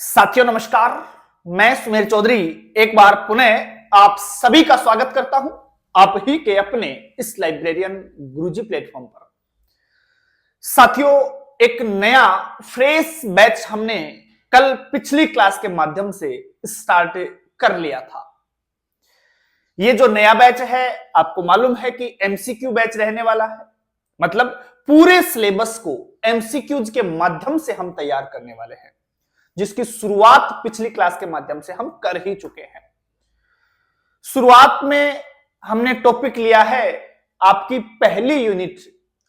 साथियों नमस्कार। मैं सुमेर चौधरी एक बार पुनः आप सभी का स्वागत करता हूं आप ही के अपने इस लाइब्रेरियन गुरुजी प्लेटफॉर्म पर। साथियों, एक नया फ्रेश बैच हमने कल पिछली क्लास के माध्यम से स्टार्ट कर लिया था। ये जो नया बैच है आपको मालूम है कि एमसीक्यू बैच रहने वाला है। मतलब पूरे सिलेबस को एमसीक्यूज के माध्यम से हम तैयार करने वाले हैं, जिसकी शुरुआत पिछली क्लास के माध्यम से हम कर ही चुके हैं। शुरुआत में हमने टॉपिक लिया है आपकी पहली यूनिट,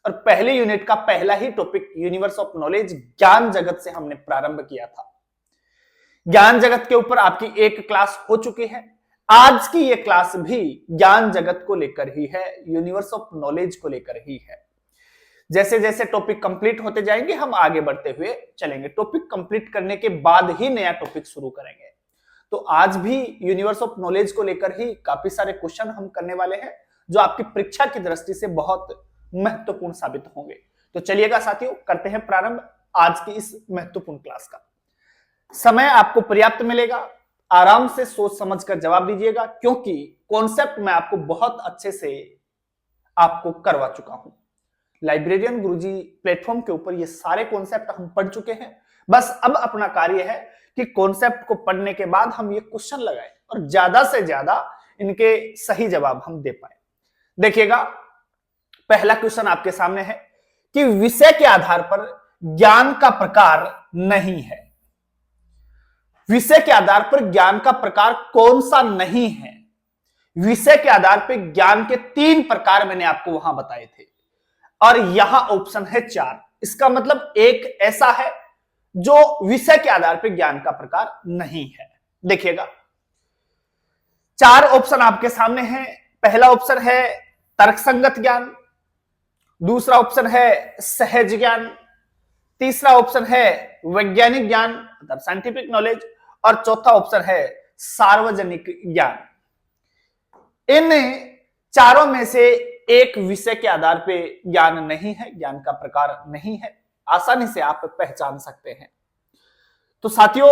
और पहली यूनिट का पहला ही टॉपिक यूनिवर्स ऑफ नॉलेज ज्ञान जगत से हमने प्रारंभ किया था। ज्ञान जगत के ऊपर आपकी एक क्लास हो चुकी है। आज की यह क्लास भी ज्ञान जगत को लेकर ही है, यूनिवर्स ऑफ नॉलेज को लेकर ही है। जैसे जैसे टॉपिक कंप्लीट होते जाएंगे हम आगे बढ़ते हुए चलेंगे। टॉपिक कंप्लीट करने के बाद ही नया टॉपिक शुरू करेंगे। तो आज भी यूनिवर्स ऑफ नॉलेज को लेकर ही काफी सारे क्वेश्चन हम करने वाले हैं, जो आपकी परीक्षा की दृष्टि से बहुत महत्वपूर्ण साबित होंगे। तो चलिएगा साथियों, करते हैं प्रारंभ आज की इस महत्वपूर्ण क्लास का। समय आपको पर्याप्त मिलेगा, आराम से सोच समझ कर जवाब दीजिएगा, क्योंकि कॉन्सेप्ट मैं आपको बहुत अच्छे से आपको करवा चुका हूं। लाइब्रेरियन गुरुजी प्लेटफॉर्म के ऊपर ये सारे कॉन्सेप्ट हम पढ़ चुके हैं। बस अब अपना कार्य है कि कॉन्सेप्ट को पढ़ने के बाद हम ये क्वेश्चन लगाएं और ज्यादा से ज्यादा इनके सही जवाब हम दे पाए। देखिएगा, पहला क्वेश्चन आपके सामने है कि विषय के आधार पर ज्ञान का प्रकार नहीं है। विषय के आधार पर ज्ञान का प्रकार कौन सा नहीं है? विषय के आधार पर ज्ञान के 3 प्रकार मैंने आपको वहां बताए थे, और यहां ऑप्शन है 4। इसका मतलब एक ऐसा है जो विषय के आधार पर ज्ञान का प्रकार नहीं है। देखिएगा, 4 ऑप्शन आपके सामने हैं। पहला ऑप्शन है तर्कसंगत ज्ञान, दूसरा ऑप्शन है सहज ज्ञान, तीसरा ऑप्शन है वैज्ञानिक ज्ञान मतलब साइंटिफिक नॉलेज, और चौथा ऑप्शन है सार्वजनिक ज्ञान। इन चारों में से एक विषय के आधार पे ज्ञान नहीं है, ज्ञान का प्रकार नहीं है। आसानी से आप पहचान सकते हैं। तो साथियों,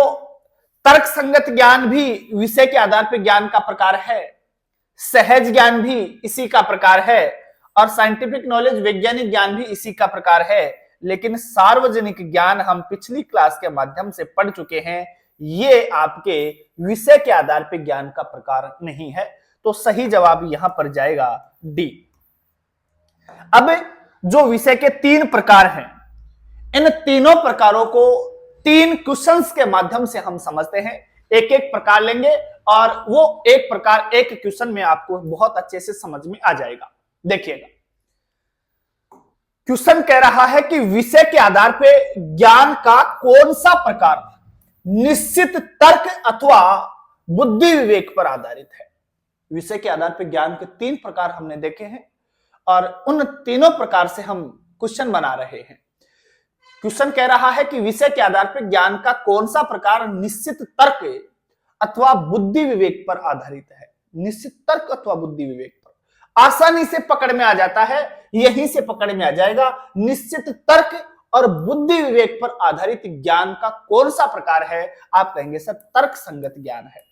तर्क संगत ज्ञान भी विषय के आधार पे ज्ञान का प्रकार है, सहज ज्ञान भी इसी का प्रकार है, और साइंटिफिक नॉलेज वैज्ञानिक ज्ञान भी इसी का प्रकार है। लेकिन सार्वजनिक ज्ञान हम पिछली क्लास के माध्यम से पढ़ चुके हैं, ये आपके विषय के आधार पे ज्ञान का प्रकार नहीं है। तो सही जवाब यहां पर जाएगा डी। अब जो विषय के 3 प्रकार हैं, इन तीनों प्रकारों को 3 क्वेश्चंस के माध्यम से हम समझते हैं। एक एक प्रकार लेंगे और वो एक प्रकार एक क्वेश्चन में आपको बहुत अच्छे से समझ में आ जाएगा। देखिएगा, क्वेश्चन कह रहा है कि विषय के आधार पर ज्ञान का कौन सा प्रकार निश्चित तर्क अथवा बुद्धि विवेक पर आधारित है। विषय के आधार पर ज्ञान के 3 प्रकार हमने देखे हैं, और उन तीनों प्रकार से हम क्वेश्चन बना रहे हैं। क्वेश्चन कह रहा है कि विषय के आधार पर ज्ञान का कौन सा प्रकार निश्चित तर्क अथवा बुद्धि विवेक पर आधारित है। निश्चित तर्क अथवा बुद्धि विवेक पर आसानी से पकड़ में आ जाता है, यहीं से पकड़ में आ जाएगा। निश्चित तर्क और बुद्धि विवेक पर आधारित ज्ञान का कौन सा प्रकार है? आप कहेंगे सर तर्क संगत ज्ञान है।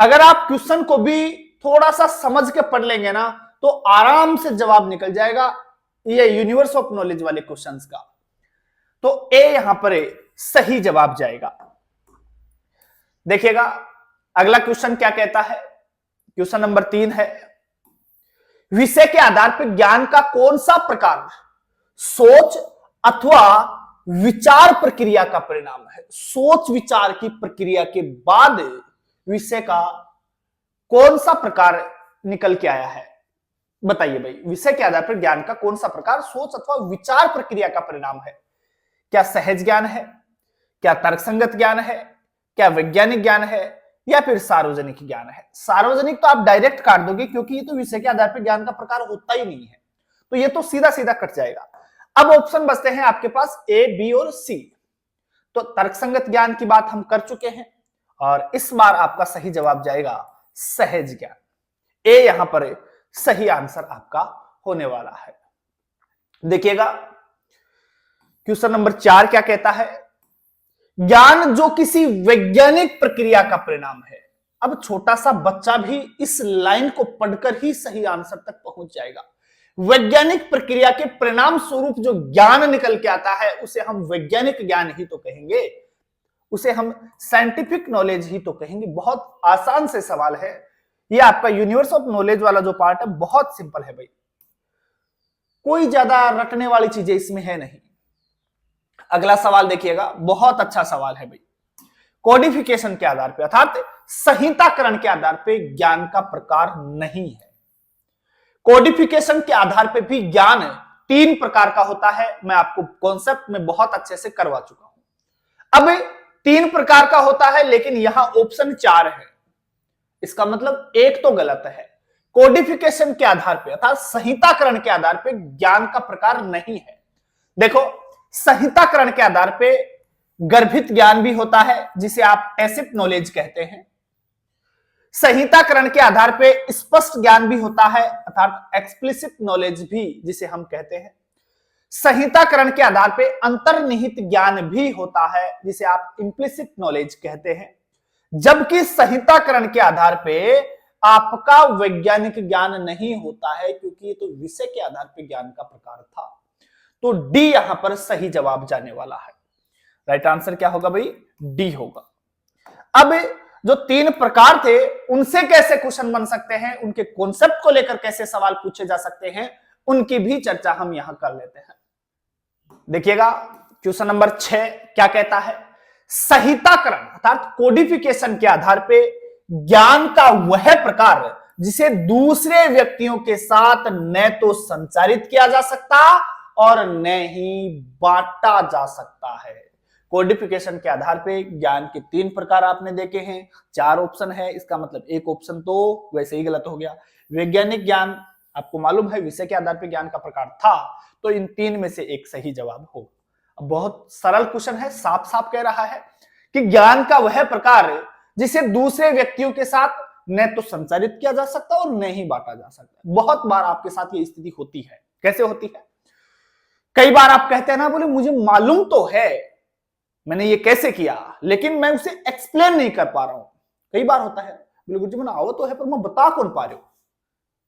अगर आप क्वेश्चन को भी थोड़ा सा समझ के पढ़ लेंगे ना, तो आराम से जवाब निकल जाएगा ये यूनिवर्स ऑफ नॉलेज वाले क्वेश्चंस का। तो ए यहां पर सही जवाब जाएगा। देखिएगा, अगला क्वेश्चन क्या कहता है। क्वेश्चन नंबर 3 है, विषय के आधार पर ज्ञान का कौन सा प्रकार सोच अथवा विचार प्रक्रिया का परिणाम है। सोच विचार की प्रक्रिया के बाद विषय का कौन सा प्रकार निकल के आया है? बताइए भाई, विषय के आधार पर ज्ञान का कौन सा प्रकार सोच अथवा विचार प्रक्रिया का परिणाम है? क्या सहज ज्ञान है, क्या तर्कसंगत ज्ञान है, क्या वैज्ञानिक ज्ञान है, या फिर सार्वजनिक ज्ञान है? सार्वजनिक तो आप डायरेक्ट काट दोगे, क्योंकि ये तो विषय के आधार पर ज्ञान का प्रकार होता ही नहीं है, तो ये तो सीधा सीधा कट जाएगा। अब ऑप्शन बचते हैं आपके पास ए, बी और सी। तो तर्कसंगत ज्ञान की बात हम कर चुके हैं, और इस बार आपका सही जवाब जाएगा सहज ज्ञान। ए यहां पर सही आंसर आपका होने वाला है। देखिएगा, क्वेश्चन नंबर 4 क्या कहता है ज्ञान जो किसी वैज्ञानिक प्रक्रिया का परिणाम है। अब छोटा सा बच्चा भी इस लाइन को पढ़कर ही सही आंसर तक पहुंच जाएगा। वैज्ञानिक प्रक्रिया के परिणाम स्वरूप जो ज्ञान निकल के आता है उसे हम वैज्ञानिक ज्ञान ही तो कहेंगे, उसे हम साइंटिफिक नॉलेज ही तो कहेंगे। बहुत आसान से सवाल है ये, आपका यूनिवर्स ऑफ नॉलेज वाला जो पार्ट है बहुत सिंपल है भाई, कोई ज्यादा रटने वाली चीजें इसमें है नहीं। अगला सवाल देखिएगा, बहुत अच्छा सवाल है भाई। कोडिफिकेशन के आधार पर अर्थात संहिताकरण के आधार पर ज्ञान का प्रकार नहीं है। कोडिफिकेशन के आधार पर भी ज्ञान 3 प्रकार का होता है, मैं आपको कॉन्सेप्ट में बहुत अच्छे से करवा चुका हूं। अब 3 प्रकार का होता है लेकिन यहां ऑप्शन 4 है, इसका मतलब एक तो गलत है। कोडिफिकेशन के आधार पर अर्थात संहिताकरण के आधार पर ज्ञान का प्रकार नहीं है। देखो, संहिताकरण के आधार पर गर्भित ज्ञान भी होता है जिसे आप टैसिट नॉलेज कहते हैं। संहिताकरण के आधार पर स्पष्ट ज्ञान भी होता है अर्थात एक्सप्लिसिट नॉलेज भी जिसे हम कहते हैं। संहिताकरण के आधार पर अंतर्निहित ज्ञान भी होता है जिसे आप इंप्लिसिट नॉलेज कहते हैं। जबकि संहिताकरण के आधार पर आपका वैज्ञानिक ज्ञान नहीं होता है, क्योंकि ये तो विषय के आधार पर ज्ञान का प्रकार था। तो डी यहां पर सही जवाब जाने वाला है। राइट आंसर क्या होगा भाई? डी होगा। अब जो 3 प्रकार थे उनसे कैसे क्वेश्चन बन सकते हैं, उनके कॉन्सेप्ट को लेकर कैसे सवाल पूछे जा सकते हैं, उनकी भी चर्चा हम यहां कर लेते हैं। देखिएगा क्वेश्चन नंबर 6 क्या कहता है। संहिताकरण अर्थात कोडिफिकेशन के आधार पर ज्ञान का वह प्रकार जिसे दूसरे व्यक्तियों के साथ न तो संचारित किया जा सकता और न ही बांटा जा सकता है। कोडिफिकेशन के आधार पे ज्ञान के 3 प्रकार आपने देखे हैं, 4 ऑप्शन है, इसका मतलब एक ऑप्शन तो वैसे ही गलत हो गया। वैज्ञानिक ज्ञान आपको मालूम है विषय के आधार पे ज्ञान का प्रकार था, तो इन 3 में से एक सही जवाब हो। अब बहुत सरल क्वेश्चन है, साफ साफ कह रहा है कि ज्ञान का वह प्रकार जिसे दूसरे व्यक्तियों के साथ न तो संचारित किया जा सकता और न ही बांटा जा सकता। बहुत बार आपके साथ ये स्थिति होती है। कैसे होती है? कई बार आप कहते हैं ना, बोले मुझे मालूम तो है मैंने ये कैसे किया, लेकिन मैं उसे एक्सप्लेन नहीं कर पा रहा हूं। कई बार होता है, बोले गुरुजी मैंने आओ तो है पर मैं बता कौन पा रहा हूं,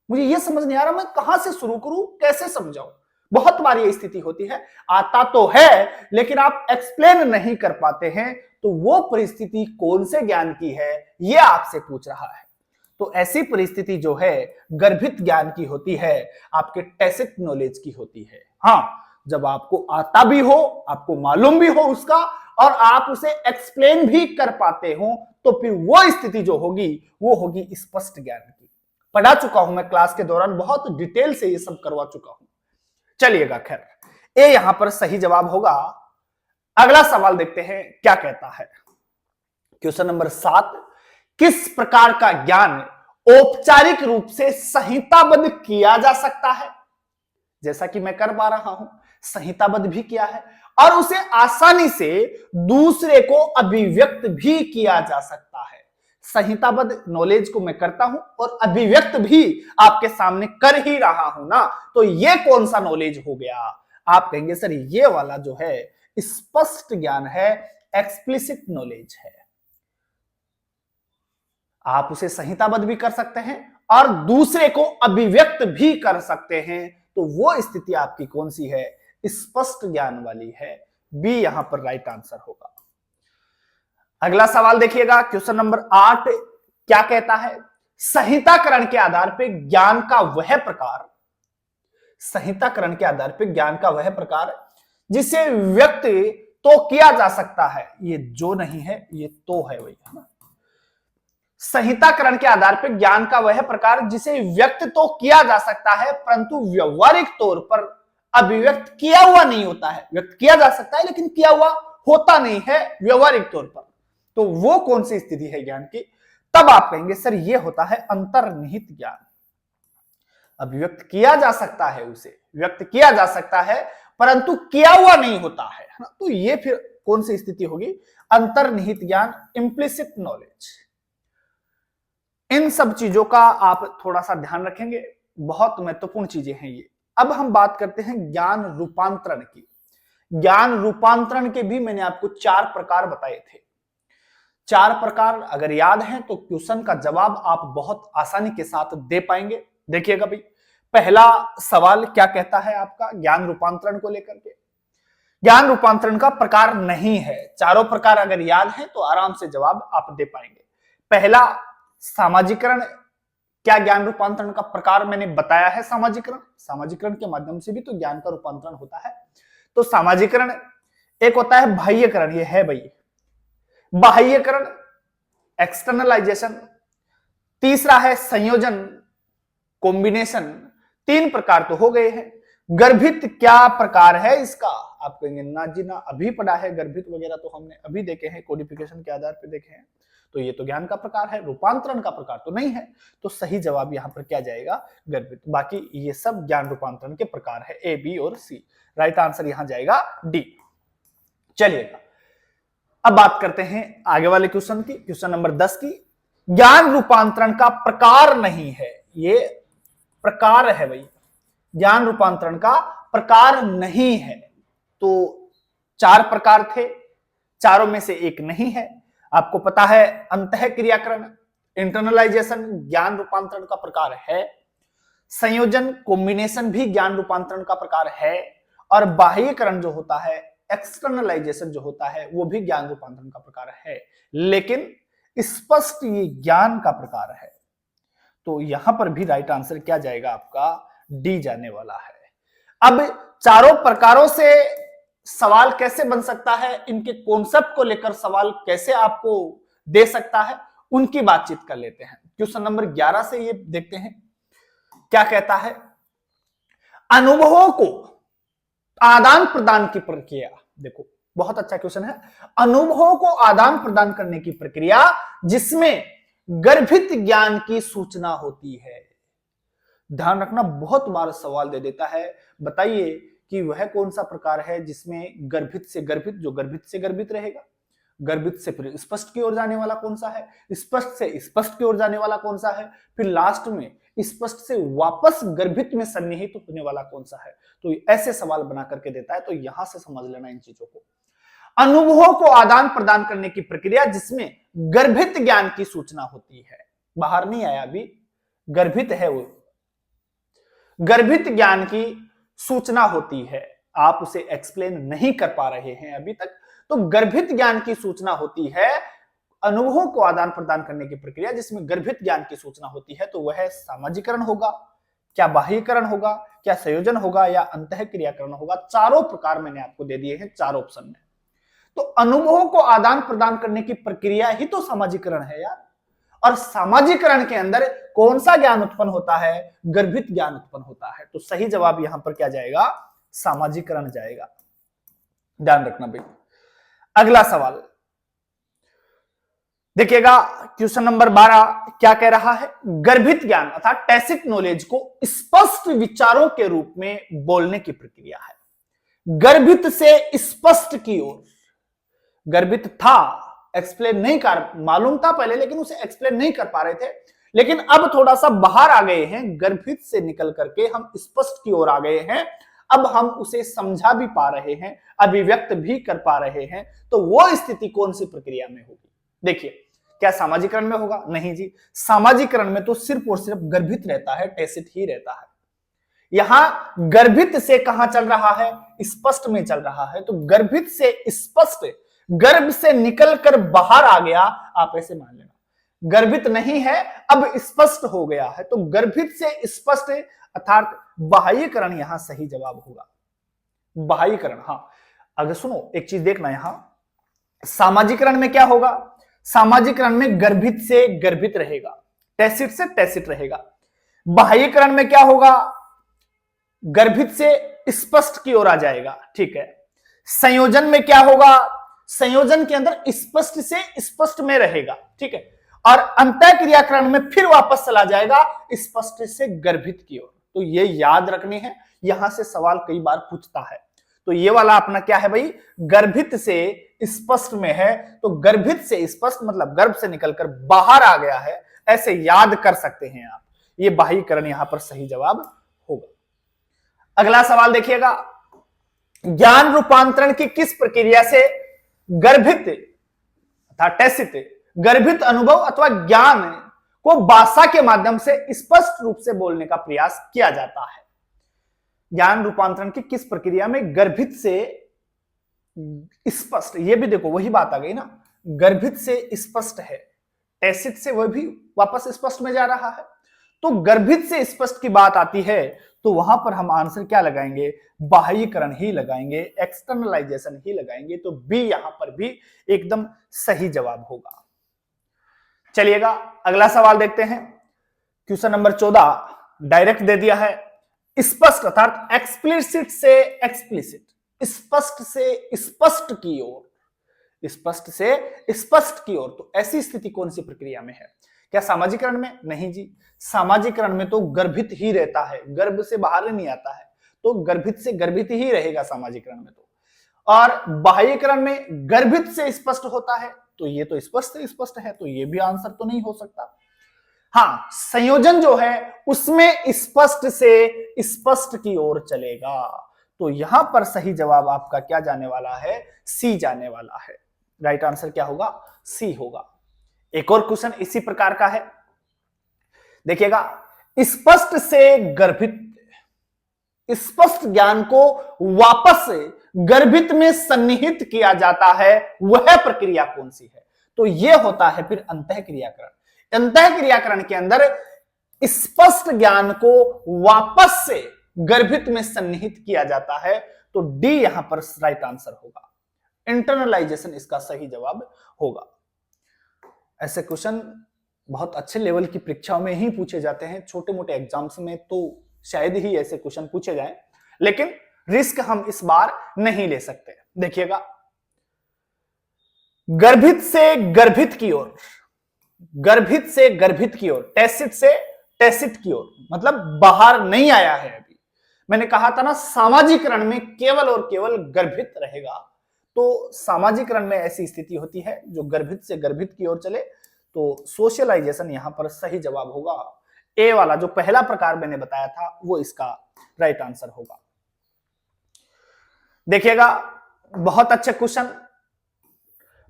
मुझे ये समझ नहीं आ रहा मैं कहां से शुरू करूं, कैसे समझाऊं। बहुत बार ये स्थिति होती है, आता तो है लेकिन आप एक्सप्लेन नहीं कर पाते हैं। तो वो परिस्थिति कौन से ज्ञान की है ये आपसे पूछ रहा है। तो ऐसी परिस्थिति जो है गर्भित ज्ञान की होती है, आपके टैसिट नॉलेज की होती है। हाँ, जब आपको आता भी हो, आपको मालूम भी हो उसका, और आप उसे एक्सप्लेन भी कर पाते हो, तो फिर वो स्थिति जो होगी वो होगी स्पष्ट ज्ञान की। पढ़ा चुका हूं मैं क्लास के दौरान, बहुत डिटेल से ये सब करवा चुका हूं। चलिएगा, खैर ए यहां पर सही जवाब होगा। अगला सवाल देखते हैं क्या कहता है। क्वेश्चन नंबर 7, किस प्रकार का ज्ञान औपचारिक रूप से संहिताबद्ध किया जा सकता है? जैसा कि मैं कर पा रहा हूं, संहिताबद्ध भी किया है और उसे आसानी से दूसरे को अभिव्यक्त भी किया जा सकता है। संहिताबद्ध नॉलेज को मैं करता हूं और अभिव्यक्त भी आपके सामने कर ही रहा हूं ना, तो ये कौन सा नॉलेज हो गया? आप कहेंगे सर ये वाला जो है स्पष्ट ज्ञान है, एक्सप्लिसिट नॉलेज है। आप उसे संहिताबद्ध भी कर सकते हैं और दूसरे को अभिव्यक्त भी कर सकते हैं, तो वो स्थिति आपकी कौन सी है? स्पष्ट ज्ञान वाली है। बी यहां पर राइट आंसर होगा। अगला सवाल देखिएगा, क्वेश्चन नंबर 8 क्या कहता है। संहिताकरण के आधार पर ज्ञान का वह प्रकार, संहिताकरण के आधार पर ज्ञान का वह प्रकार जिसे व्यक्त तो किया जा सकता है, ये जो नहीं है ये तो है वही, है ना। संहिताकरण के आधार पर ज्ञान का वह प्रकार जिसे व्यक्त तो किया जा सकता है परंतु व्यवहारिक तौर पर अभिव्यक्त किया हुआ नहीं होता है। व्यक्त किया जा सकता है लेकिन किया हुआ होता नहीं है व्यवहारिक तौर पर, तो वो कौन सी स्थिति है ज्ञान की? तब आप कहेंगे सर ये होता है अंतर्निहित ज्ञान। अभिव्यक्त किया जा सकता है, उसे व्यक्त किया जा सकता है परंतु किया हुआ नहीं होता है ना, तो ये फिर कौन सी स्थिति होगी? अंतर्निहित ज्ञान, इंप्लिसिट नॉलेज। इन सब चीजों का आप थोड़ा सा ध्यान रखेंगे, बहुत महत्वपूर्ण चीजें हैं ये। अब हम बात करते हैं ज्ञान रूपांतरण की। ज्ञान रूपांतरण के भी मैंने आपको 4 प्रकार बताए थे। 4 प्रकार अगर याद हैं तो क्वेश्चन का जवाब आप बहुत आसानी के साथ दे पाएंगे। देखिएगा भाई, पहला सवाल क्या कहता है आपका ज्ञान रूपांतरण को लेकर के। ज्ञान रूपांतरण का प्रकार नहीं है। चारों प्रकार अगर याद है तो आराम से जवाब आप दे पाएंगे। पहला सामाजिकरण, क्या ज्ञान रूपांतरण का प्रकार मैंने बताया है। सामाजिकरण के माध्यम से भी तो ज्ञान का रूपांतरण होता है। तो सामाजिकरण एक होता है बाह्यकरण, ये है भाई बाह्यकरण, एक्सटर्नलाइजेशन। तीसरा है संयोजन, कॉम्बिनेशन। 3 प्रकार तो हो गए हैं। गर्भित क्या प्रकार है इसका, आप कहेंगे ना जी ना, अभी पढ़ा है गर्भित वगैरह तो हमने अभी देखे हैं, कोडिफिकेशन के आधार पर देखे हैं। तो ये तो ज्ञान का प्रकार है, रूपांतरण का प्रकार तो नहीं है। तो सही जवाब यहां पर क्या जाएगा, गर्भित। बाकी ये सब ज्ञान रूपांतरण के प्रकार है, ए, बी और सी। राइट आंसर यहां जाएगा डी। चलिएगा अब बात करते हैं आगे वाले क्वेश्चन की, क्वेश्चन नंबर 10 की। ज्ञान रूपांतरण का प्रकार नहीं है, ये प्रकार है भाई, ज्ञान रूपांतरण का प्रकार नहीं है। तो 4 प्रकार थे, चारों में से एक नहीं है। आपको पता है अंतःक्रियाकरण, इंटरनलाइजेशन ज्ञान रूपांतरण का प्रकार है। संयोजन, कॉम्बिनेशन भी ज्ञान रूपांतरण का प्रकार है। और बाह्यकरण जो होता है, एक्सटर्नलाइजेशन जो होता है, वो भी ज्ञान रूपांतरण का प्रकार है। लेकिन स्पष्ट ये ज्ञान का प्रकार है। तो यहां पर भी राइट आंसर क्या जाएगा आपका, डी जाने वाला है। अब चारों प्रकारों से सवाल कैसे बन सकता है, इनके कॉन्सेप्ट को लेकर सवाल कैसे आपको दे सकता है, उनकी बातचीत कर लेते हैं। क्वेश्चन नंबर 11 से ये देखते हैं क्या कहता है। अनुभवों को आदान प्रदान की प्रक्रिया, देखो बहुत अच्छा क्वेश्चन है। अनुभवों को आदान प्रदान करने की प्रक्रिया जिसमें गर्भित ज्ञान की सूचना होती है। ध्यान रखना, बहुत बार सवाल दे देता है, बताइए कि वह कौन सा प्रकार है जिसमें गर्भित से गर्भित, जो गर्भित से गर्भित रहेगा, गर्भित से फिर स्पष्ट की ओर जाने वाला कौन सा है, स्पष्ट से स्पष्ट की ओर जाने वाला कौन सा है, फिर लास्ट में स्पष्ट से वापस गर्भित में सन्निहित तो होने वाला कौन सा है। तो ऐसे सवाल बना करके देता है। तो यहां से समझ लेना इन चीजों को। अनुभवों को आदान प्रदान करने की प्रक्रिया जिसमें गर्भित ज्ञान की सूचना होती है। बाहर नहीं आया अभी, गर्भित है वो, गर्भित ज्ञान की सूचना होती है। आप उसे एक्सप्लेन नहीं कर पा रहे हैं अभी तक। तो गर्भित ज्ञान की सूचना होती है, अनुभवों को आदान प्रदान करने की प्रक्रिया जिसमें गर्भित ज्ञान की सूचना होती है। तो वह सामाजिकरण होगा, क्या बाह्यकरण होगा, क्या संयोजन होगा, या अंतःक्रियाकरण होगा। चारों प्रकार मैंने आपको दे दिए हैं 4 ऑप्शन में। तो अनुभवों को आदान प्रदान करने की प्रक्रिया ही तो सामाजिकरण है यार। और सामाजिकरण के अंदर कौन सा ज्ञान उत्पन्न होता है, गर्भित ज्ञान उत्पन्न होता है। तो सही जवाब यहां पर क्या जाएगा, सामाजिकरण जाएगा। ध्यान रखना भाई। अगला सवाल देखिएगा, क्वेश्चन नंबर 12 क्या कह रहा है। गर्भित ज्ञान अर्थात टैसिट नॉलेज को स्पष्ट विचारों के रूप में बोलने की प्रक्रिया है। गर्भित से स्पष्ट की ओर, गर्भित था, एक्सप्लेन नहीं कर, मालूम था पहले लेकिन उसे एक्सप्लेन नहीं कर पा रहे थे, लेकिन अब थोड़ा सा बाहर आ गए हैं, गर्भित से निकल करके हम स्पष्ट की ओर आ गए हैं। अब हम उसे समझा भी पा रहे हैं, अभिव्यक्त भी कर पा रहे हैं। तो वो स्थिति कौन सी प्रक्रिया में होगी। देखिए, क्या सामाजिकरण में होगा, नहीं जी। सामाजिकरण में तो सिर्फ और सिर्फ गर्भित रहता है, टैसिट ही रहता है। यहां गर्भित से कहां चल रहा है, स्पष्ट में चल रहा है। तो गर्भित से स्पष्ट, गर्भ से निकलकर बाहर आ गया, आप ऐसे मान लेना। गर्भित नहीं है, अब स्पष्ट हो गया है। तो गर्भित से स्पष्ट अर्थात बाह्यकरण यहां सही जवाब होगा। बाह्यकरण, हां। अगर सुनो एक चीज देखना, यहां सामाजिकरण में क्या होगा, सामाजिकरण में गर्भित से गर्भित रहेगा, टैसिट से टैसिट रहेगा। बाह्यकरण में क्या होगा, गर्भित से स्पष्ट की ओर आ जाएगा, ठीक है। संयोजन में क्या होगा, संयोजन के अंदर स्पष्ट से स्पष्ट में रहेगा, ठीक है। और अंतःक्रियाकरण में फिर वापस चला जाएगा स्पष्ट से गर्भित की ओर। तो ये याद रखने हैं, यहां से सवाल कई बार पूछता है। तो ये वाला अपना क्या है भाई, गर्भित से स्पष्ट में है। तो गर्भित से स्पष्ट मतलब गर्भ से निकलकर बाहर आ गया है, ऐसे याद कर सकते हैं आप। ये बाह्यकरण यहां पर सही जवाब होगा। अगला सवाल देखिएगा, ज्ञान रूपांतरण की किस प्रक्रिया से गर्भित अर्थात टैसिट गर्भित अनुभव अथवा ज्ञान को भाषा के माध्यम से स्पष्ट रूप से बोलने का प्रयास किया जाता है? ज्ञान रूपांतरण की किस प्रक्रिया में गर्भित से स्पष्ट, ये भी देखो वही बात आ गई ना, गर्भित से स्पष्ट है, टैसिट से वह भी वापस स्पष्ट में जा रहा है, तो गर्भित से स्पष्ट की बात आती है तो वहां पर हम आंसर क्या लगाएंगे? बाह्यीकरण ही लगाएंगे, एक्सटर्नलाइजेशन ही लगाएंगे। तो बी यहां पर भी एकदम सही जवाब होगा। चलिएगा अगला सवाल देखते हैं। क्वेश्चन नंबर 14 डायरेक्ट दे दिया है। स्पष्ट अर्थात एक्सप्लिसिट से एक्सप्लिसिट, स्पष्ट से स्पष्ट की ओर, स्पष्ट से स्पष्ट की ओर, तो ऐसी स्थिति कौन सी प्रक्रिया में है? क्या सामाजिकरण में? नहीं जी, सामाजिकरण में तो गर्भित ही रहता है, गर्भ से बाहर नहीं आता है, तो गर्भित से गर्भित ही रहेगा सामाजिकरण में तो। और बाह्यकरण में गर्भित से स्पष्ट होता है, तो ये तो स्पष्ट से स्पष्ट है, तो ये भी आंसर तो नहीं हो सकता। हाँ, संयोजन जो है उसमें स्पष्ट से स्पष्ट की ओर चलेगा, तो यहां पर सही जवाब आपका क्या जाने वाला है? सी जाने वाला है। राइट आंसर क्या होगा? सी होगा। एक और क्वेश्चन इसी प्रकार का है, देखिएगा। स्पष्ट से गर्भित, स्पष्ट ज्ञान को वापस गर्भित में सन्निहित किया जाता है, वह प्रक्रिया कौन सी है? तो यह होता है फिर अंतःक्रियाकरण। अंतःक्रियाकरण के अंदर स्पष्ट ज्ञान को वापस से गर्भित में सन्निहित किया जाता है, तो डी यहां पर राइट आंसर होगा। इंटरनलाइजेशन इसका सही जवाब होगा। ऐसे क्वेश्चन बहुत अच्छे लेवल की परीक्षाओं में ही पूछे जाते हैं, छोटे मोटे एग्जाम्स में तो शायद ही ऐसे क्वेश्चन पूछे जाएं, लेकिन रिस्क हम इस बार नहीं ले सकते। देखिएगा, गर्भित से गर्भित की ओर, गर्भित से गर्भित की ओर, टैसिट से टैसिट की ओर, मतलब बाहर नहीं आया है अभी। मैंने कहा था ना सामाजिकरण में केवल और केवल गर्भित रहेगा, तो सामाजिकरण में ऐसी स्थिति होती है जो गर्भित से गर्भित की ओर चले, तो सोशलाइजेशन यहां पर सही जवाब होगा। ए वाला जो पहला प्रकार मैंने बताया था वो इसका राइट आंसर होगा। देखिएगा, बहुत अच्छे क्वेश्चन,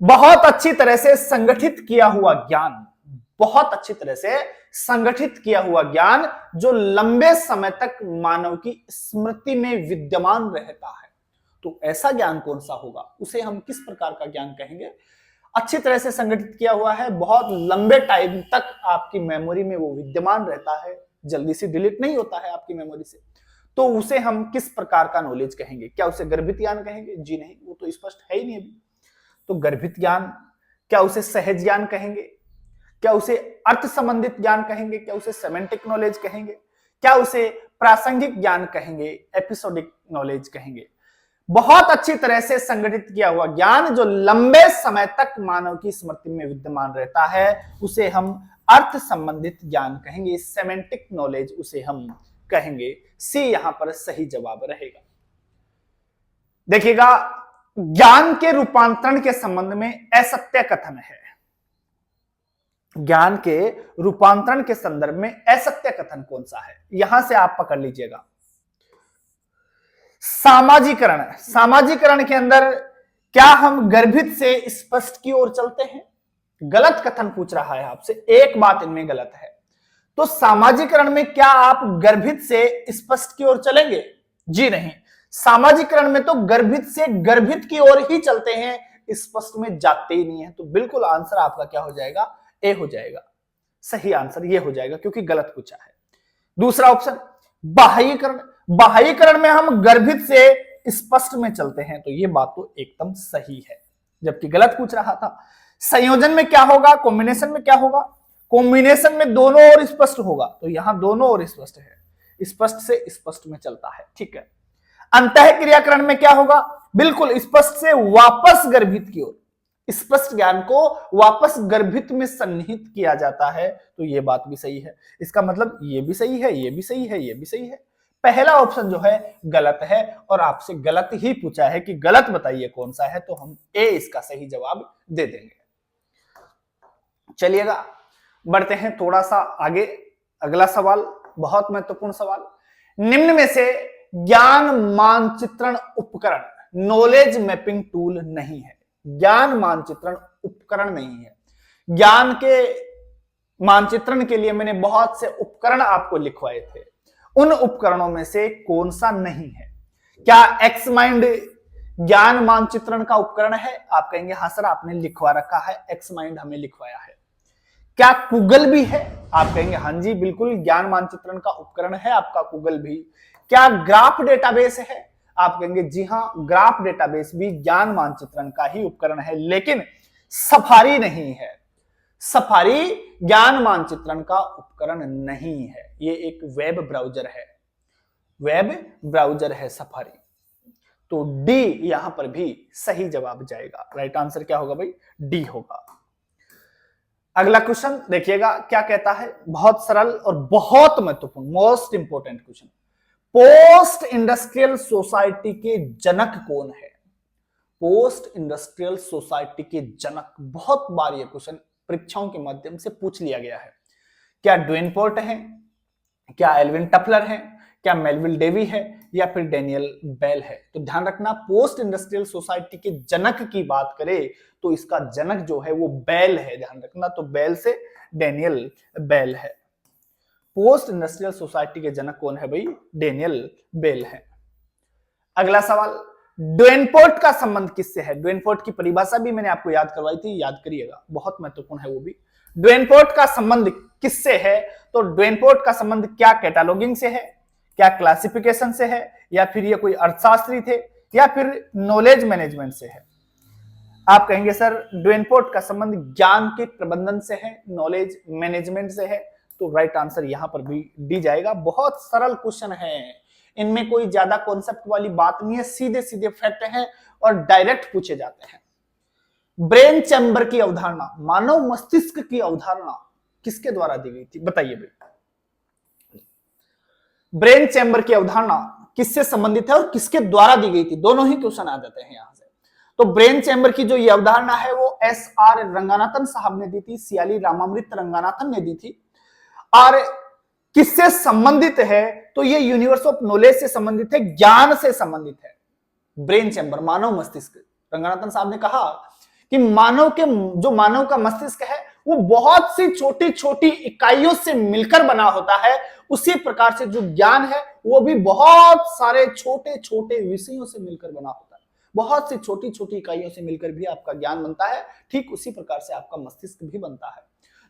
बहुत अच्छी तरह से संगठित किया हुआ ज्ञान, बहुत अच्छी तरह से संगठित किया हुआ ज्ञान जो लंबे समय तक मानव की स्मृति में विद्यमान रहता है, तो ऐसा ज्ञान कौन सा होगा? उसे हम किस प्रकार का ज्ञान कहेंगे? अच्छी तरह से संगठित किया हुआ है, बहुत लंबे टाइम तक आपकी मेमोरी में वो विद्यमान रहता है, जल्दी से डिलीट नहीं होता है आपकी मेमोरी से, तो उसे हम किस प्रकार का नॉलेज कहेंगे? क्या उसे गर्भित ज्ञान कहेंगे? जी नहीं, वो तो स्पष्ट है ही नहीं अभी। तो गर्भित ज्ञान, क्या उसे सहज ज्ञान कहेंगे? क्या उसे अर्थ संबंधित ज्ञान कहेंगे? क्या उसे सेमेंटिक नॉलेज कहेंगे? क्या उसे प्रासंगिक ज्ञान कहेंगे? एपिसोडिक नॉलेज कहेंगे? बहुत अच्छी तरह से संगठित किया हुआ ज्ञान जो लंबे समय तक मानव की स्मृति में विद्यमान रहता है, उसे हम अर्थ संबंधित ज्ञान कहेंगे, सेमेंटिक नॉलेज उसे हम कहेंगे। सी यहां पर सही जवाब रहेगा। देखिएगा, ज्ञान के रूपांतरण के संबंध में असत्य कथन है। ज्ञान के रूपांतरण के संदर्भ में असत्य कथन कौन सा है? यहां से आप पकड़ लीजिएगा। सामाजिकरण, सामाजिकरण के अंदर क्या हम गर्भित से स्पष्ट की ओर चलते हैं? गलत कथन पूछ रहा है आपसे, एक बात इनमें गलत है। तो सामाजिकरण में क्या आप गर्भित से स्पष्ट की ओर चलेंगे? जी नहीं, सामाजिकरण में तो गर्भित से गर्भित की ओर ही चलते हैं, स्पष्ट में जाते ही नहीं है। तो बिल्कुल आंसर आपका क्या हो जाएगा? ए हो जाएगा। सही आंसर ये हो जाएगा क्योंकि गलत पूछा है। दूसरा ऑप्शन बाह्यीकरण, बाह्यीकरण में हम गर्भित से स्पष्ट में चलते हैं, तो ये बात तो एकदम सही है, जबकि गलत पूछ रहा था। संयोजन में क्या होगा? कॉम्बिनेशन में क्या होगा? कॉम्बिनेशन में दोनों ओर स्पष्ट होगा, तो यहां दोनों ओर स्पष्ट है, स्पष्ट से स्पष्ट में चलता है, ठीक है। अंतःक्रियाकरण में क्या होगा? बिल्कुल स्पष्ट से वापस गर्भित की ओर, स्पष्ट ज्ञान को वापस गर्भित में सन्निहित किया जाता है, तो ये बात भी सही है। इसका मतलब ये भी सही है, ये भी सही है, ये भी सही है। पहला ऑप्शन जो है गलत है, और आपसे गलत ही पूछा है कि गलत बताइए कौन सा है, तो हम ए इसका सही जवाब दे देंगे। चलिएगा, बढ़ते हैं थोड़ा सा आगे। अगला सवाल बहुत महत्वपूर्ण सवाल, निम्न में से ज्ञान मानचित्रण उपकरण, नॉलेज मैपिंग टूल नहीं है। ज्ञान मानचित्रण उपकरण नहीं है। ज्ञान के मानचित्रण के लिए मैंने बहुत से उपकरण आपको लिखवाए थे, उन उपकरणों में से कौन सा नहीं है? क्या एक्स माइंड ज्ञान मानचित्रण का उपकरण है? आप कहेंगे हाँ सर आपने लिखवा रखा है, एक्स माइंड हमें लिखवाया है। क्या गूगल भी है? आप कहेंगे हाँ जी बिल्कुल ज्ञान मानचित्रण का उपकरण है आपका गूगल भी। क्या ग्राफ डेटाबेस है? आप कहेंगे जी हां, ग्राफ डेटाबेस भी ज्ञान मानचित्रण का ही उपकरण है, लेकिन सफारी नहीं है। सफारी ज्ञान मानचित्रण का उपकरण नहीं है, ये एक वेब ब्राउजर है, वेब ब्राउजर है सफारी। तो डी यहां पर भी सही जवाब जाएगा। राइट आंसर क्या होगा भाई? डी होगा। अगला क्वेश्चन देखिएगा क्या कहता है, बहुत सरल और बहुत महत्वपूर्ण, most important question. Post industrial society के जनक कौन है? पोस्ट इंडस्ट्रियल सोसाइटी के जनक, बहुत बार यह क्वेश्चन परीक्षाओं के माध्यम से पूछ लिया गया है। क्या ड्वेनपोर्ट है, क्या एल्विन टफलर है, क्या मेलविल डेवी है, या फिर डेनियल बेल है? तो ध्यान रखना, पोस्ट इंडस्ट्रियल सोसाइटी के जनक की बात करें तो इसका जनक जो है वो बेल है, ध्यान रखना। तो बेल से डेनियल बेल है। पोस्ट इंडस्ट्रियल सोसाइटी के जनक कौन है भाई? डेनियल बेल है। अगला सवाल, ड्वेनपोर्ट का संबंध किससे है? ड्वेनपोर्ट की परिभाषा भी मैंने आपको याद करवाई थी, याद करिएगा, बहुत महत्वपूर्ण है वो भी। ड्वेनपोर्ट का संबंध किससे है? तो ड्वेनपोर्ट का संबंध क्या कैटालॉगिंग से है, क्या क्लासिफिकेशन से है, या फिर ये कोई अर्थशास्त्री थे, या फिर नॉलेज मैनेजमेंट से है? आप कहेंगे सर ड्वेनपोर्ट का संबंध ज्ञान के प्रबंधन से है, नॉलेज मैनेजमेंट से है। तो राइट आंसर यहां पर भी डी जाएगा। बहुत सरल क्वेश्चन है, इनमें कोई ज्यादा कॉन्सेप्ट वाली बात नहीं है, सीधे सीधे फैक्ट हैं और डायरेक्ट पूछे जाते हैं। ब्रेन चैम्बर की अवधारणा, मानव मस्तिष्क की अवधारणा किसके द्वारा दी गई थी? बताइए भाई। ब्रेन चैम्बर की अवधारणा किससे संबंधित है और किसके द्वारा दी गई थी? दोनों ही क्वेश्चन आ जाते हैं यहां से। तो ब्रेन चैम्बर की जो ये अवधारणा है वो एस.आर. रंगानाथन साहब ने दी थी, सियाली रामामृत रंगानाथन ने दी थी। और किससे संबंधित है? तो ये यूनिवर्स ऑफ नॉलेज से संबंधित है, ज्ञान से संबंधित है। ब्रेन चैम्बर, मानव मस्तिष्क, रंगानाथन साहब ने कहा कि मानव का मस्तिष्क है वो बहुत सी छोटी छोटी इकाइयों से मिलकर बना होता है। उसी प्रकार से जो ज्ञान है वो भी बहुत सारे छोटे छोटे विषयों से मिलकर बना होता है। बहुत सी छोटी छोटी इकाइयों से मिलकर भी आपका ज्ञान बनता है, ठीक उसी प्रकार से आपका मस्तिष्क भी बनता है।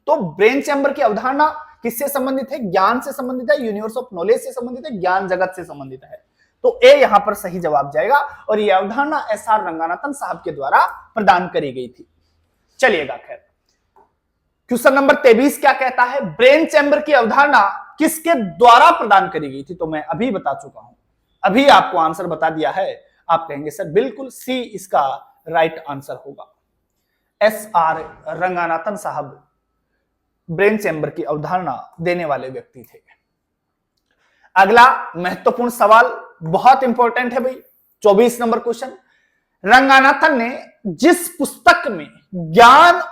तो ब्रेन चैम्बर की अवधारणा किससे संबंधित है? ज्ञान से संबंधित है, यूनिवर्स ऑफ नॉलेज से संबंधित है, ज्ञान जगत से संबंधित है। तो ए यहां पर सही जवाब जाएगा और यह अवधारणा एस.आर. रंगानाथन साहब के द्वारा प्रदान करी गई थी। चलिएगा खैर, क्वेश्चन नंबर 23 क्या कहता है? ब्रेन चैम्बर की अवधारणा किसके द्वारा प्रदान करी गई थी? तो मैं अभी बता चुका हूं, अभी आपको आंसर बता दिया है। आप कहेंगे सर बिल्कुल सी इसका राइट आंसर होगा। एस.आर. रंगानाथन साहब ब्रेन चैम्बर की अवधारणा देने वाले व्यक्ति थे। अगला महत्वपूर्ण सवाल, बहुत इंपॉर्टेंट है भाई, 24 नंबर क्वेश्चन। रंगानाथन ने जिस पुस्तक में ज्ञान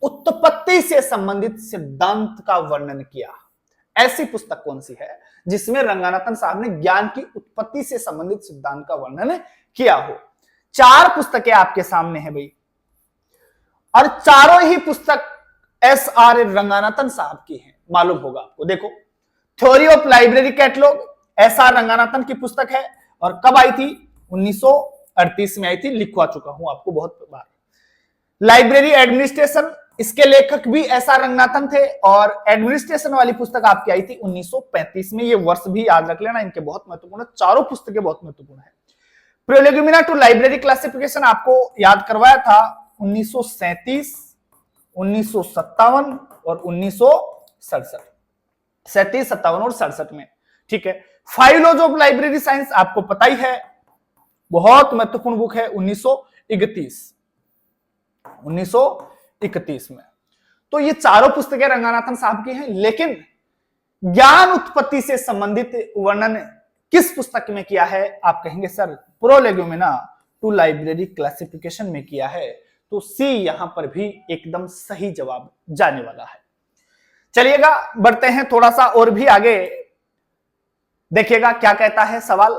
उत्पत्ति से संबंधित सिद्धांत का वर्णन किया, ऐसी पुस्तक कौन सी है जिसमें रंगानाथन साहब ने ज्ञान की उत्पत्ति से संबंधित सिद्धांत का वर्णन किया हो? 4 पुस्तकें आपके सामने है भाई, और चारों ही पुस्तक एस.आर. रंगानाथन साहब की हैं, मालूम होगा आपको। देखो, theory of library catalogue SR. Ranganathan की पुस्तक है, और कब आई थी? 1938 में आई थी, लिखवा चुका हूं आपको बहुत बार। लाइब्रेरी एडमिनिस्ट्रेशन, इसके लेखक भी एस.आर. रंगानाथन थे, और एडमिनिस्ट्रेशन वाली पुस्तक आपकी आई थी 1935 में। ये वर्ष भी याद रख लेना, इनके बहुत महत्वपूर्ण है, चारों पुस्तकें बहुत महत्वपूर्ण है। प्रोलेगुमिना टू लाइब्रेरी क्लासिफिकेशन आपको याद करवाया था 1937, 1957 और 1967, 37, 57 और 67 में, ठीक है। 5 लॉज ऑफ लाइब्रेरी साइंस आपको पता ही है, बहुत महत्वपूर्ण बुक है, 1931 में। तो ये चारों पुस्तकें रंगानाथन साहब की हैं, लेकिन ज्ञान उत्पत्ति से संबंधित वर्णन किस पुस्तक में किया है? आप कहेंगे सर प्रोलेगुमिना टू लाइब्रेरी क्लासिफिकेशन में किया है। तो सी यहां पर भी एकदम सही जवाब जाने वाला है। चलिएगा बढ़ते हैं थोड़ा सा और भी आगे। देखिएगा क्या कहता है सवाल।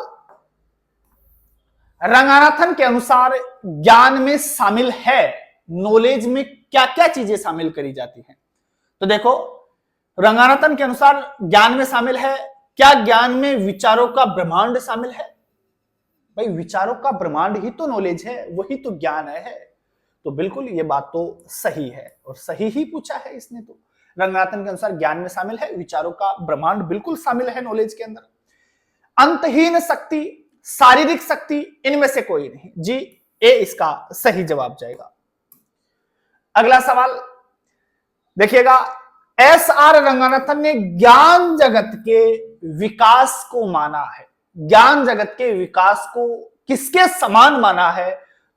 रंगानाथन के अनुसार ज्ञान में शामिल है, नॉलेज में क्या क्या चीजें शामिल करी जाती हैं। तो देखो, रंगानाथन के अनुसार ज्ञान में शामिल है, क्या ज्ञान में विचारों का ब्रह्मांड शामिल है? भाई विचारों का ब्रह्मांड ही तो नॉलेज है, वही तो ज्ञान है। तो बिल्कुल ये बात तो सही है और सही ही पूछा है इसने। तो रंगानाथन के अनुसार ज्ञान में शामिल है, विचारों का ब्रह्मांड बिल्कुल शामिल है नॉलेज के अंदर। अंतहीन शक्ति, शारीरिक शक्ति, इनमें से कोई नहीं। जी ए इसका सही जवाब जाएगा। अगला सवाल देखिएगा, एस आर रंगानाथन ने ज्ञान जगत के विकास को माना है, ज्ञान जगत के विकास को किसके समान माना है?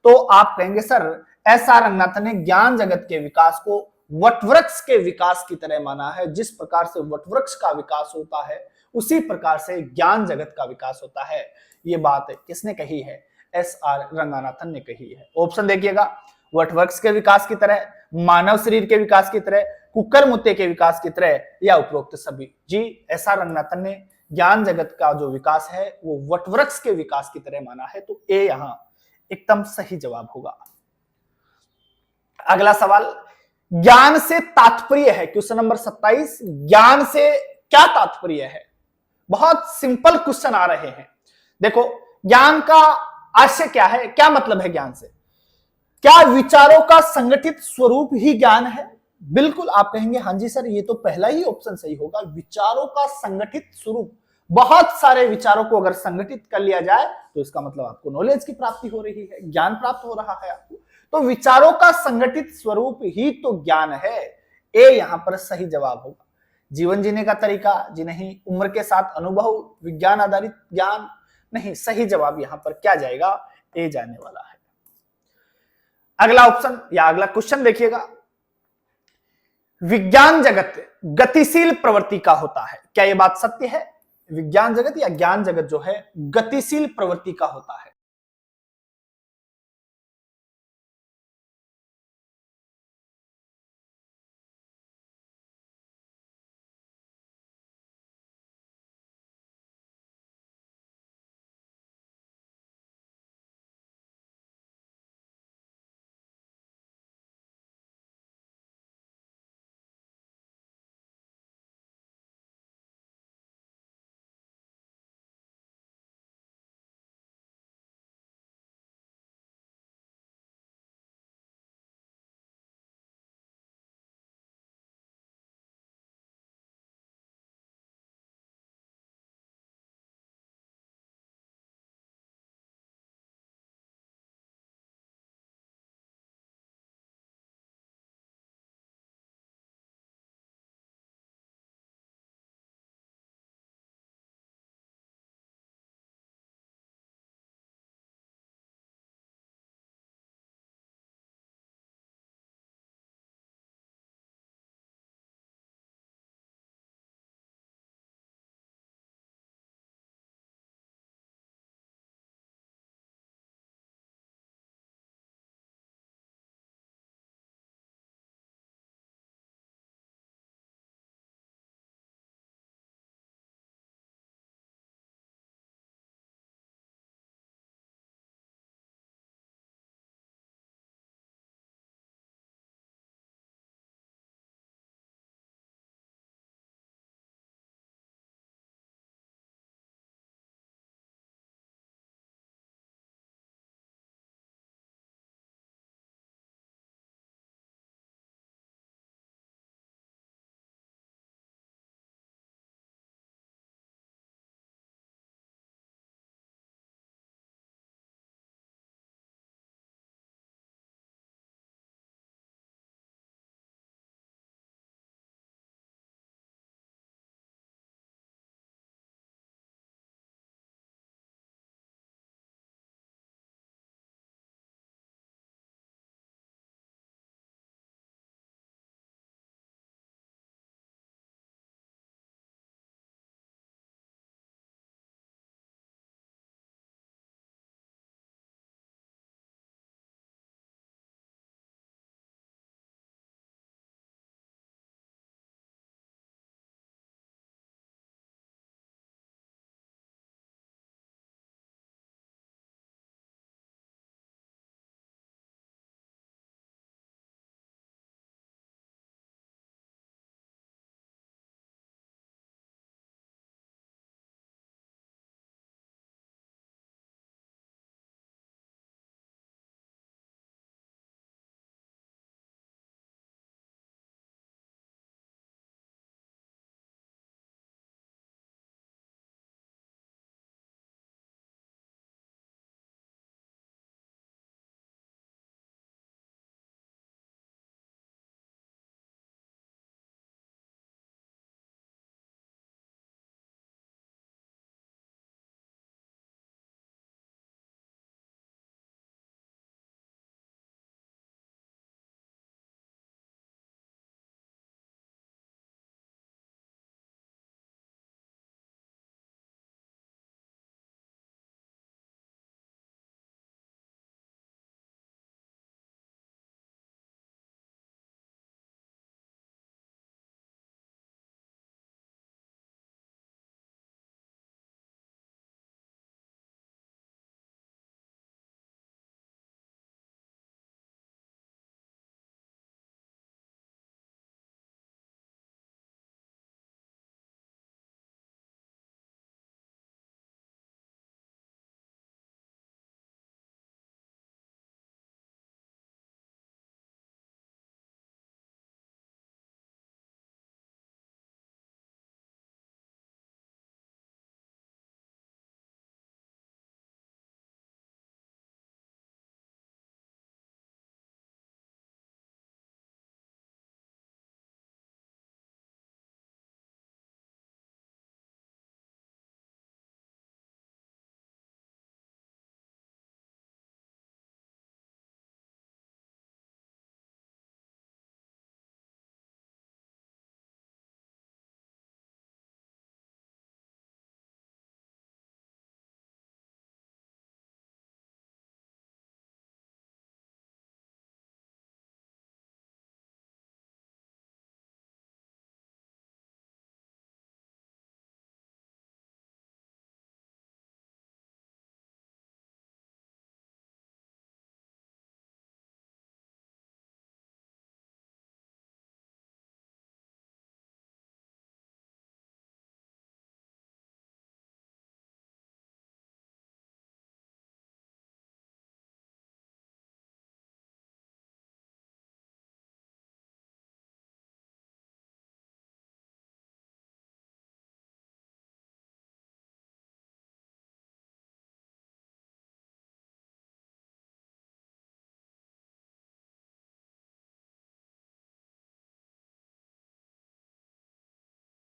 तो आप कहेंगे सर एस आर रंगानाथन ने ज्ञान जगत के विकास को वटवृक्ष के विकास की तरह माना है। जिस प्रकार से वटवृक्ष का विकास होता है उसी प्रकार से ज्ञान जगत का विकास होता है। ये बात किसने कही है? एस आर रंगानाथन ने कही है। ऑप्शन देखिएगा, वटवृक्ष के विकास की तरह, मानव शरीर के विकास की तरह, कुकर मुत्ते के विकास की तरह, या उपरोक्त सभी। जी एस आर रंगानाथन ने ज्ञान जगत का जो विकास है वो वटवृक्ष के विकास की तरह माना है। तो ए यहां एकदम सही जवाब होगा। अगला सवाल, ज्ञान से तात्पर्य है, क्वेश्चन नंबर 27, ज्ञान से क्या तात्पर्य है? बहुत सिंपल क्वेश्चन आ रहे हैं। देखो, ज्ञान का आशय क्या है, क्या मतलब है ज्ञान से? क्या विचारों का संगठित स्वरूप ही ज्ञान है? बिल्कुल आप कहेंगे हां जी सर, ये तो पहला ही ऑप्शन सही होगा, विचारों का संगठित स्वरूप। बहुत सारे विचारों को अगर संगठित कर लिया जाए तो इसका मतलब आपको नॉलेज की प्राप्ति हो रही है, ज्ञान प्राप्त हो रहा है आपको। तो विचारों का संगठित स्वरूप ही तो ज्ञान है। ए यहां पर सही जवाब होगा। जीवन जीने का तरीका जी नहीं, उम्र के साथ अनुभव, विज्ञान आधारित ज्ञान नहीं। सही जवाब यहां पर क्या जाएगा? ए जाने वाला है। अगला ऑप्शन या अगला क्वेश्चन देखिएगा, विज्ञान जगत गतिशील प्रवृत्ति का होता है, क्या यह बात सत्य है? विज्ञान जगत या ज्ञान जगत जो है गतिशील प्रवृत्ति का होता है।